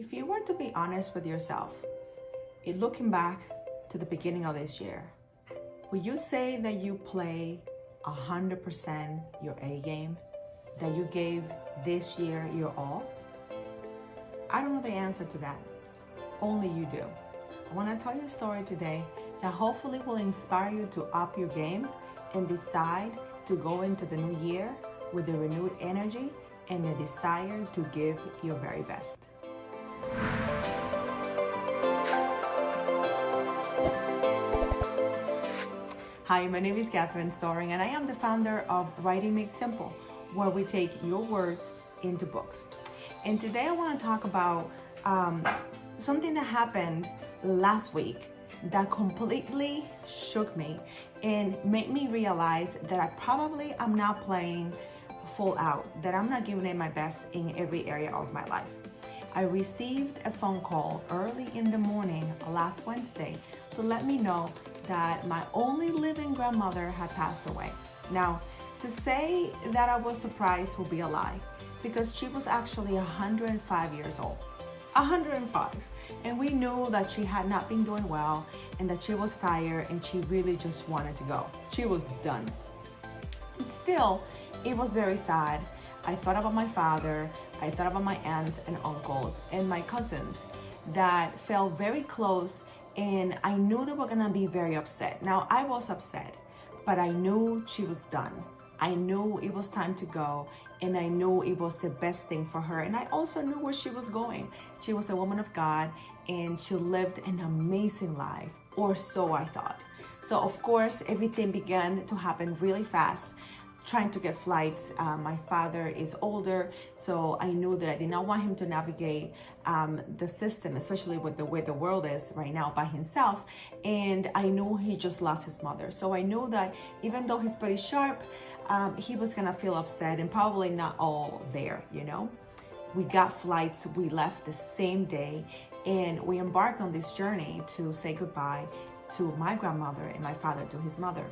If you were to be honest with yourself, looking back to the beginning of this year, would you say that you play 100% your A game? That you gave this year your all? I don't know the answer to that. Only you do. I want to tell you a story today that hopefully will inspire you to up your game and decide to go into the new year with a renewed energy and the desire to give your very best. Hi, my name is Catherine Storing, and I am the founder of Writing Made Simple, where we take your words into books. And today I want to talk about something that happened last week that completely shook me and made me realize that I probably am not playing full out, that I'm not giving it my best in every area of my life. I received a phone call early in the morning last Wednesday to let me know that my only living grandmother had passed away. Now, to say that I was surprised would be a lie, because she was actually 105 years old. 105. And we knew that she had not been doing well and that she was tired and she really just wanted to go. She was done. And still, it was very sad. I thought about my father, I thought about my aunts and uncles and my cousins that felt very close, and I knew they were gonna be very upset. Now, I was upset, but I knew she was done. I knew it was time to go, and I knew it was the best thing for her. And I also knew where she was going. She was a woman of God, and she lived an amazing life, or so I thought. So of course, everything began to happen really fast. Trying to get flights. My father is older, so I knew that I did not want him to navigate the system, especially with the way the world is right now, by himself. And I knew he just lost his mother. So I knew that even though he's pretty sharp, he was gonna feel upset and probably not all there, you know? We got flights, we left the same day, and we embarked on this journey to say goodbye to my grandmother and my father to his mother.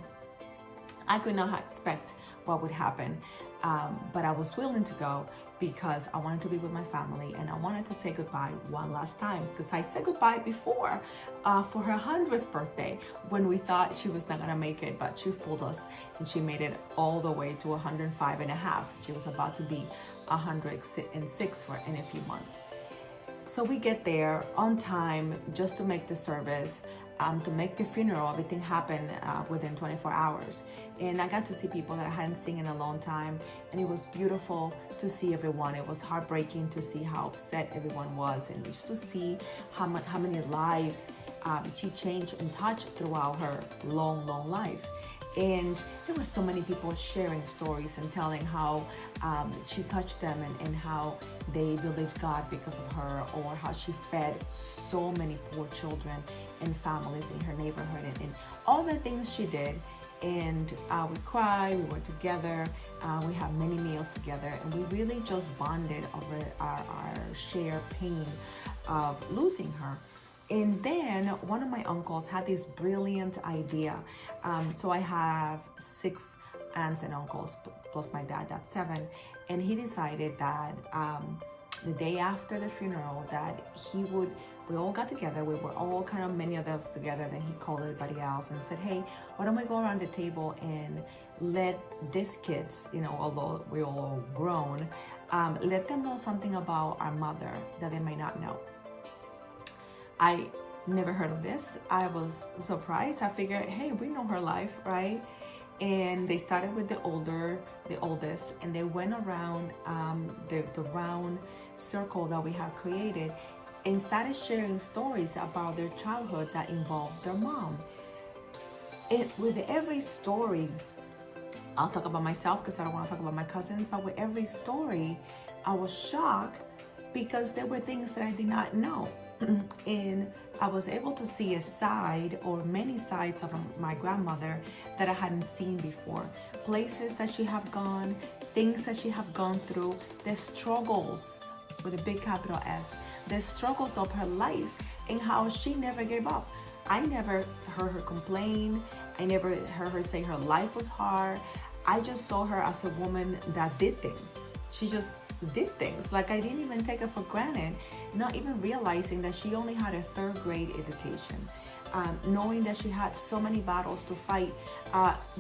I could not expect what would happen, but I was willing to go because I wanted to be with my family and I wanted to say goodbye one last time, because I said goodbye before for her 100th birthday when we thought she was not gonna make it, but she fooled us and she made it all the way to 105 and a half. She was about to be 106 in a few months. So we get there on time just to make the service, to make the funeral. Everything happened within 24 hours. And I got to see people that I hadn't seen in a long time. And it was beautiful to see everyone. It was heartbreaking to see how upset everyone was, and just to see how many lives she changed and touched throughout her long life. And there were so many people sharing stories and telling how she touched them and how they believed God because of her, or how she fed so many poor children and families in her neighborhood, and all the things she did. And we cried, we were together, we had many meals together, and we really just bonded over our shared pain of losing her. And then one of my uncles had this brilliant idea. So I have 6 aunts and uncles, plus my dad, that's 7. And he decided that the day after the funeral that we all got together, we were all many of us together, then he called everybody else and said, hey, why don't we go around the table and let these kids, although we're all grown, let them know something about our mother that they may not know. I never heard of this. I was surprised. I figured, hey, we know her life, right? And they started with the oldest, and they went around the round circle that we have created and started sharing stories about their childhood that involved their mom. And with every story, I'll talk about myself because I don't want to talk about my cousins, but with every story, I was shocked because there were things that I did not know. And I was able to see a side, or many sides, of my grandmother that I hadn't seen before. Places that she have gone, things that she have gone through, the struggles, with a big capital S, the struggles of her life, and how she never gave up. I never heard her complain. I never heard her say her life was hard. I just saw her as a woman that did things. She just did things. Like I didn't even take it for granted, not even realizing that she only had a third grade education. Knowing that she had so many battles to fight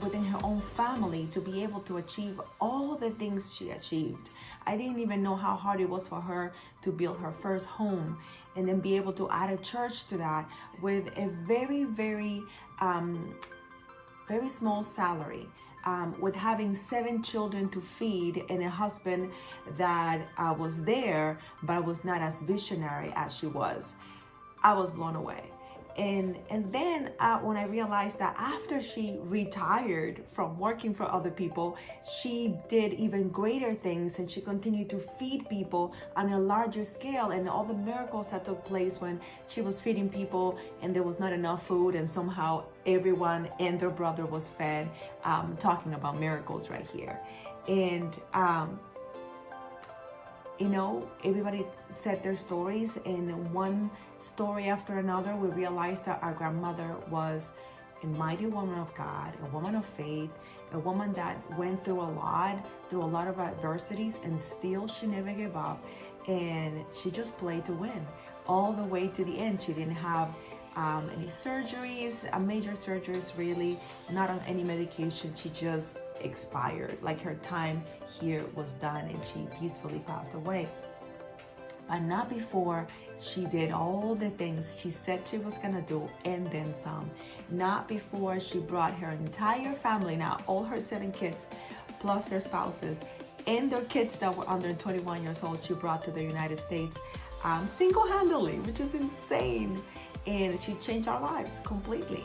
within her own family to be able to achieve all the things she achieved. I didn't even know how hard it was for her to build her first home and then be able to add a church to that with a very, very, very small salary. With having 7 children to feed and a husband that was there, but was not as visionary as she was. I was blown away. And then when I realized that after she retired from working for other people, she did even greater things, and she continued to feed people on a larger scale, and all the miracles that took place when she was feeding people and there was not enough food and somehow everyone and their brother was fed, talking about miracles right here. And everybody said their stories, and one story after another, we realized that our grandmother was a mighty woman of God, a woman of faith, a woman that went through a lot of adversities, and still she never gave up, and she just played to win all the way to the end. She didn't have any surgeries, major surgeries really, not on any medication. She just expired, like her time here was done, and she peacefully passed away. But not before she did all the things she said she was gonna do, and then some. Not before she brought her entire family, now all her 7 kids, plus their spouses, and their kids that were under 21 years old, she brought to the United States single-handedly, which is insane. And she changed our lives completely.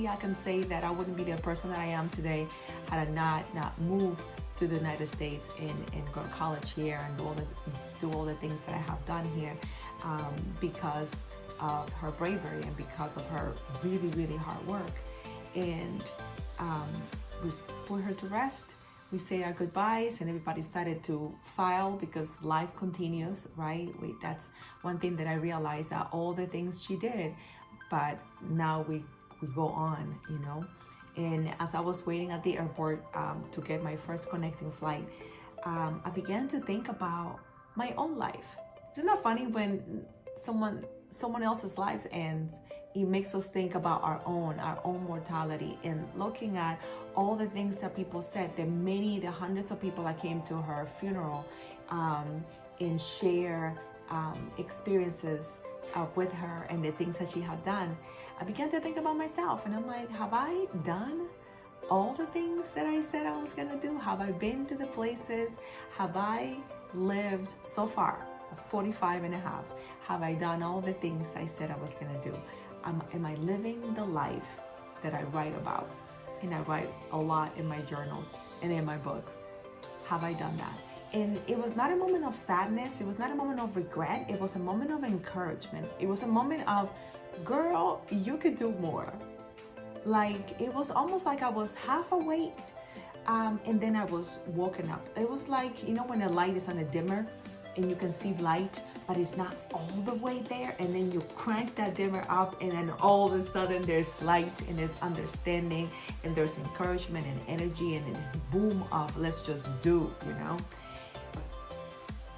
I can say that I wouldn't be the person that I am today had I not moved to the United States and go to college here and do all the things that I have done here, because of her bravery and because of her really, really hard work. And we put her to rest. We say our goodbyes, and everybody started to file because life continues, right? That's one thing that I realized, that all the things she did, but now we go on, And as I was waiting at the airport to get my first connecting flight, I began to think about my own life. Isn't that funny when someone else's lives ends? It makes us think about our own mortality, and looking at all the things that people said, the hundreds of people that came to her funeral and share experiences with her and the things that she had done. I began to think about myself, and I'm like, have I done all the things that I said I was gonna do? Have I been to the places? Have I lived so far, 45 and a half? Have I done all the things I said I was gonna do? Am I living the life that I write about? And I write a lot in my journals and in my books. Have I done that? And it was not a moment of sadness. It was not a moment of regret. It was a moment of encouragement. It was a moment of, girl, you could do more. Like, it was almost like I was half awake, and then I was woken up. It was like, when a light is on a dimmer and you can see light, but it's not all the way there, and then you crank that dimmer up, and then all of a sudden there's light and there's understanding and there's encouragement and energy, and this boom of let's just do,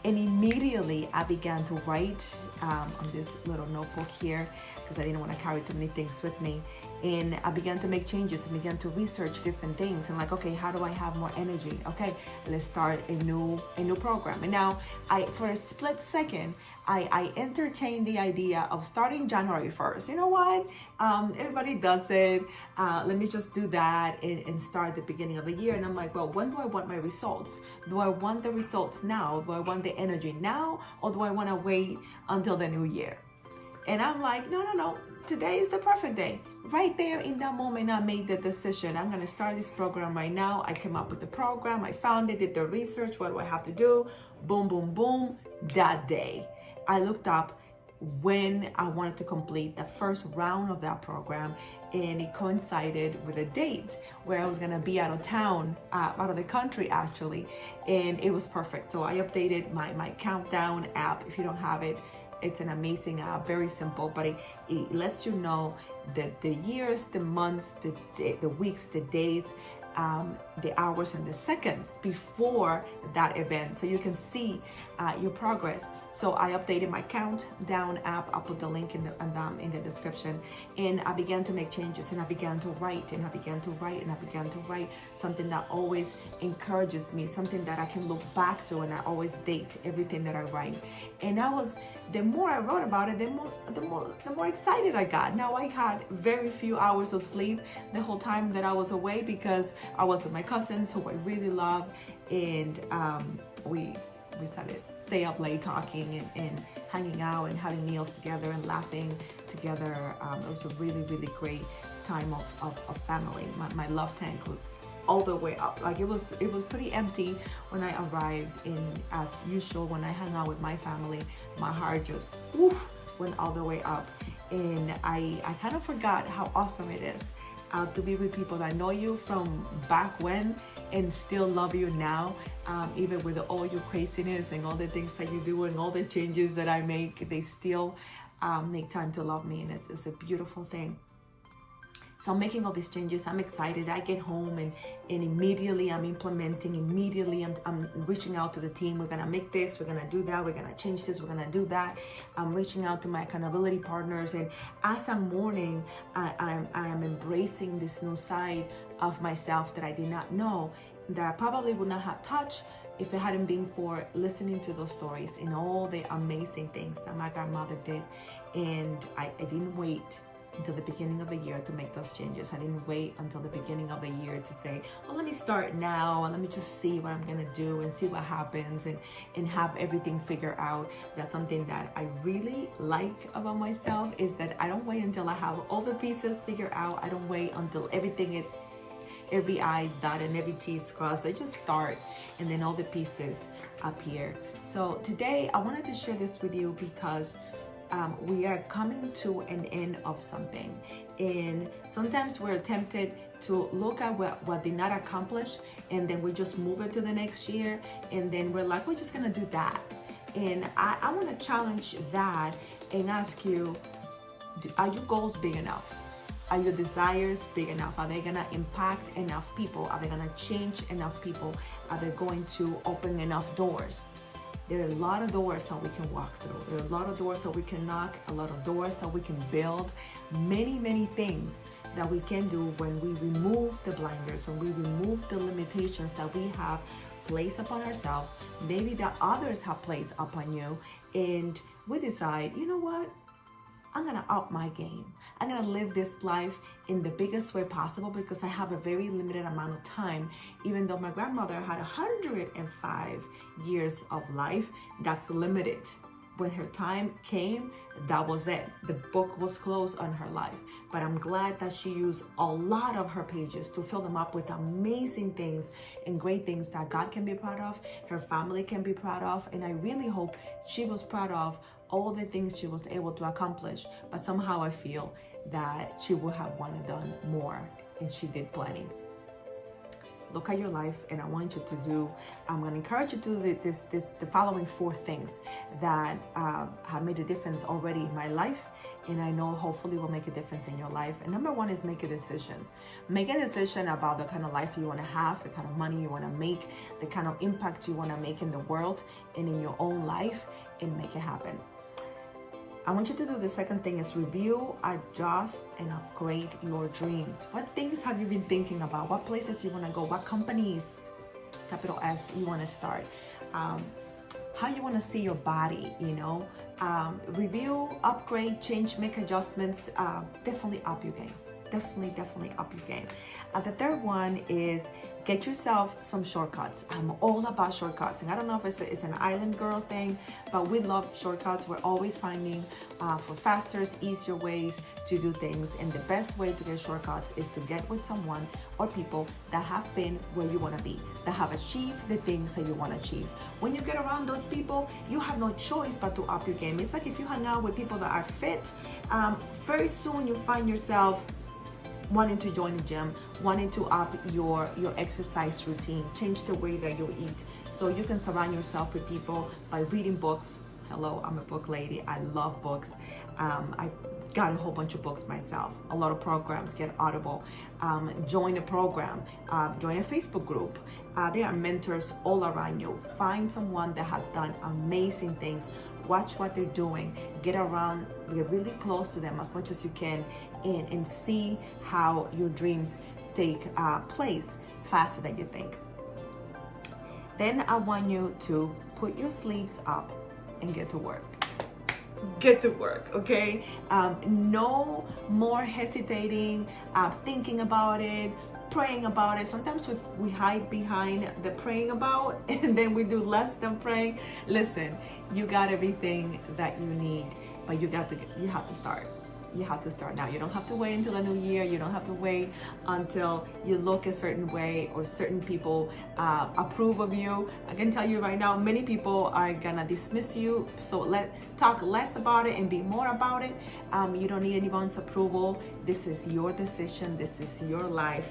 And immediately I began to write on this little notebook here, because I didn't want to carry too many things with me. And I began to make changes and began to research different things. And like, okay, how do I have more energy? Okay, let's start a new program. And now for a split second, I entertained the idea of starting January 1st. You know what? Everybody does it. Let me just do that and start the beginning of the year. And I'm like, well, when do I want my results? Do I want the results now? Do I want the energy now? Or do I want to wait until the new year? And I'm like, no. Today is the perfect day. Right there in that moment, I made the decision. I'm going to start this program right now. I came up with the program. I found it, did the research. What do I have to do? Boom, boom, boom. That day, I looked up when I wanted to complete the first round of that program, and it coincided with a date where I was going to be out of town, out of the country actually, and it was perfect. So I updated my countdown app. If you don't have it, it's an amazing app, very simple, but it lets you know that the years, the months, the weeks, the days, the hours and the seconds before that event, so you can see your progress. So I updated my countdown app. I'll put the link in the description. And I began to make changes, and I began to write, and I began to write, and I began to write something that always encourages me, something that I can look back to, and I always date everything that I write. And the more I wrote about it, the more excited I got. Now I had very few hours of sleep the whole time that I was away, because I was with my cousins, who I really love, and we started stay up late talking and hanging out and having meals together and laughing together. It was a really, really great time of family. My love tank was all the way up. Like it was pretty empty when I arrived. And as usual, when I hung out with my family, my heart just went all the way up. And I kind of forgot how awesome it is to be with people that know you from back when and still love you now, even with all your craziness and all the things that you do and all the changes that I make. They still make time to love me, and it's a beautiful thing. So I'm making all these changes. I'm excited. I get home and immediately I'm implementing. Immediately I'm reaching out to the team. We're gonna make this, we're gonna do that, we're gonna change this, we're gonna do that. I'm reaching out to my accountability partners, and as I'm mourning, I am embracing this new side of myself that I did not know, that I probably would not have touched if it hadn't been for listening to those stories and all the amazing things that my grandmother did. And I didn't wait until the beginning of the year to make those changes. I didn't wait until the beginning of the year to say, well, let me start now and let me just see what I'm gonna do and see what happens and have everything figured out. That's something that I really like about myself, is that I don't wait until I have all the pieces figured out. I don't wait until everything is, every I is dotted and every T is crossed. I just start, and then all the pieces appear. So today I wanted to share this with you because we are coming to an end of something, and sometimes we're tempted to look at what did not accomplish, and then we just move it to the next year, and then we're like, we're just gonna do that. And I want to challenge that and ask you, are your goals big enough? Are your desires big enough? Are they gonna impact enough people? Are they gonna change enough people? Are they going to open enough doors? There are a lot of doors that we can walk through. There are a lot of doors that we can knock, a lot of doors that we can build, many, many things that we can do when we remove the blinders, when we remove the limitations that we have placed upon ourselves, maybe that others have placed upon you, and we decide, you know what? I'm gonna up my game. I'm gonna live this life in the biggest way possible because I have a very limited amount of time. Even though my grandmother had 105 years of life, that's limited. When her time came, that was it. The book was closed on her life. But I'm glad that she used a lot of her pages to fill them up with amazing things and great things that God can be proud of, her family can be proud of, and I really hope she was proud of all the things she was able to accomplish. But somehow I feel that she would have wanted done more, and she did plenty. Look at your life, and I want you to do, I'm going to encourage you to do the following 4 things that have made a difference already in my life, and I know hopefully will make a difference in your life. And number 1 is make a decision. Make a decision about the kind of life you want to have, the kind of money you want to make, the kind of impact you want to make in the world and in your own life, and make it happen. I want you to do the second thing is review, adjust, and upgrade your dreams. What things have you been thinking about? What places you want to go? What companies, capital S, you want to start? How you want to see your body, you know? Review, upgrade, change, make adjustments. Definitely up your game. Definitely up your game. The third one is get yourself some shortcuts. I'm all about shortcuts, and I don't know if it's an island girl thing, but we love shortcuts. We're always finding for faster, easier ways to do things, and the best way to get shortcuts is to get with someone or people that have been where you want to be, that have achieved the things that you want to achieve. When you get around those people, you have no choice but to up your game. It's like if you hang out with people that are fit, very soon you find yourself wanting to join the gym, wanting to up your exercise routine, change the way that you eat. So you can surround yourself with people by reading books. hello, I'm a book lady. I love books. I got a whole bunch of books myself. A lot of programs, get Audible. Join a program, join a Facebook group. There are mentors all around you. Find someone that has done amazing things. Watch what they're doing. Get around, get really close to them as much as you can, and see how your dreams take place faster than you think. Then I want you to put your sleeves up and get to work. Get to work, okay? No more hesitating, thinking about it, praying about it. Sometimes we hide behind the praying about, and then we do less than praying. Listen, you got everything that you need, but you have to start. You have to start now. You don't have to wait until the new year. You don't have to wait until you look a certain way or certain people approve of you. I can tell you right now, many people are gonna dismiss you. So let's talk less about it and be more about it. You don't need anyone's approval. This is your decision. This is your life.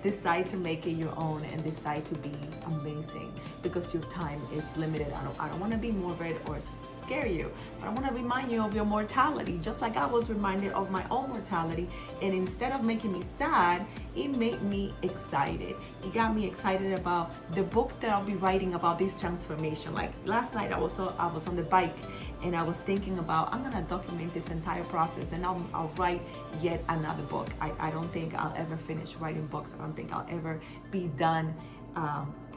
Decide to make it your own and decide to be amazing, because your time is limited. I don't want to be morbid or scare you, but I want to remind you of your mortality, just like I was reminded of my own mortality. And instead of making me sad, it made me excited. It got me excited about the book that I'll be writing about this transformation. Like last night, I was on the bike, and I was thinking about, I'm gonna document this entire process, and I'll write yet another book. I don't think I'll ever finish writing books. I don't think I'll ever be done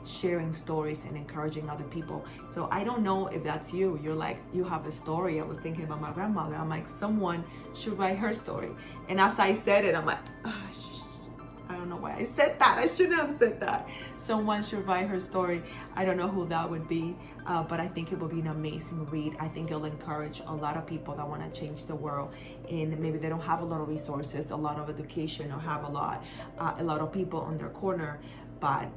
sharing stories and encouraging other people. So I don't know if that's you. You're like, you have a story. I was thinking about my grandmother. I'm like, someone should write her story. And as I said it, I'm like, I don't know why I said that. I shouldn't have said that. Someone should write her story. I don't know who that would be, but I think it will be an amazing read. I think it'll encourage a lot of people that want to change the world, and maybe they don't have a lot of resources, a lot of education, or have a lot of people on their corner, but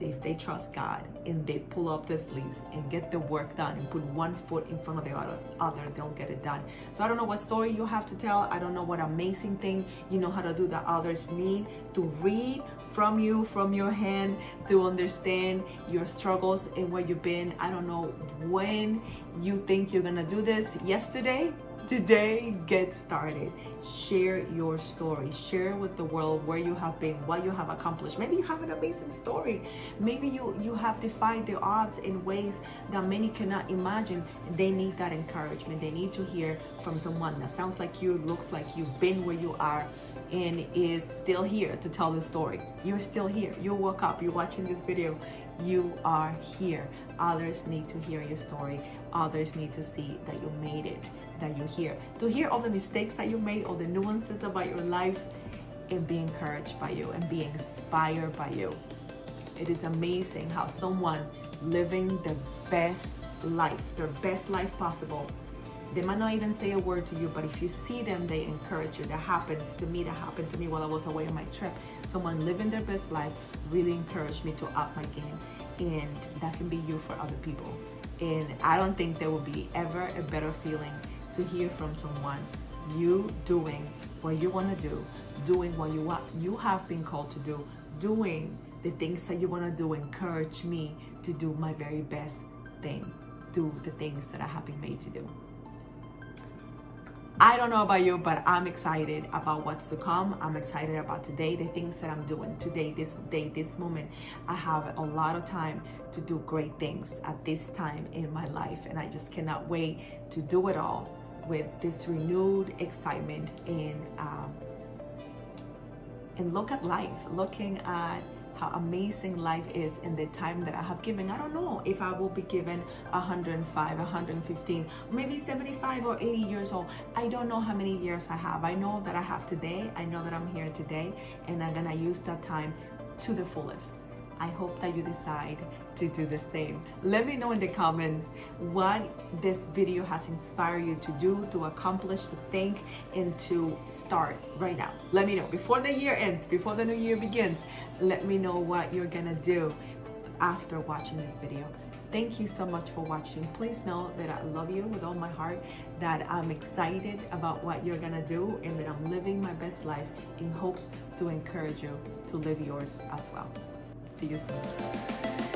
if they trust God and they pull up the sleeves and get the work done and put one foot in front of the other, they'll get it done. So I don't know what story you have to tell. I don't know what amazing thing you know how to do that others need to read from you, from your hand, to understand your struggles and where you've been. I don't know when you think you're gonna do this. Yesterday, today, get started. Share your story. Share with the world where you have been, what you have accomplished. Maybe you have an amazing story. Maybe you have defied the odds in ways that many cannot imagine. They need that encouragement. They need to hear from someone that sounds like you, looks like you've been where you are, and is still here to tell the story. You're still here. You woke up. You're watching this video. You are here. Others need to hear your story. Others need to see that you made it, that you're here, to hear all the mistakes that you made, all the nuances about your life, and be encouraged by you and be inspired by you. It is amazing how someone living the best life, their best life possible, they might not even say a word to you, but if you see them, they encourage you. That happens to me. That happened to me while I was away on my trip. Someone living their best life really encouraged me to up my game, and that can be you for other people. And I don't think there will be ever a better feeling to hear from someone, you doing what you want to do, doing what you have been called to do, doing the things that you want to do. Encourage me to do my very best thing, do the things that I have been made to do. I don't know about you, but I'm excited about what's to come. I'm excited about today, the things that I'm doing today, this moment. I have a lot of time to do great things at this time in my life, and I just cannot wait to do it all with this renewed excitement and look at life, looking at how amazing life is in the time that I have given. I don't know if I will be given 105, 115, maybe 75 or 80 years old. I don't know how many years I have. I know that I have today. I know that I'm here today, and I'm gonna use that time to the fullest. I hope that you decide to do the same. Let me know in the comments what this video has inspired you to do, to accomplish, to think, and to start right now. Let me know before the year ends, before the new year begins. Let me know what you're gonna do after watching this video. Thank you so much for watching. Please know that I love you with all my heart, that I'm excited about what you're gonna do, and that I'm living my best life in hopes to encourage you to live yours as well. See you soon.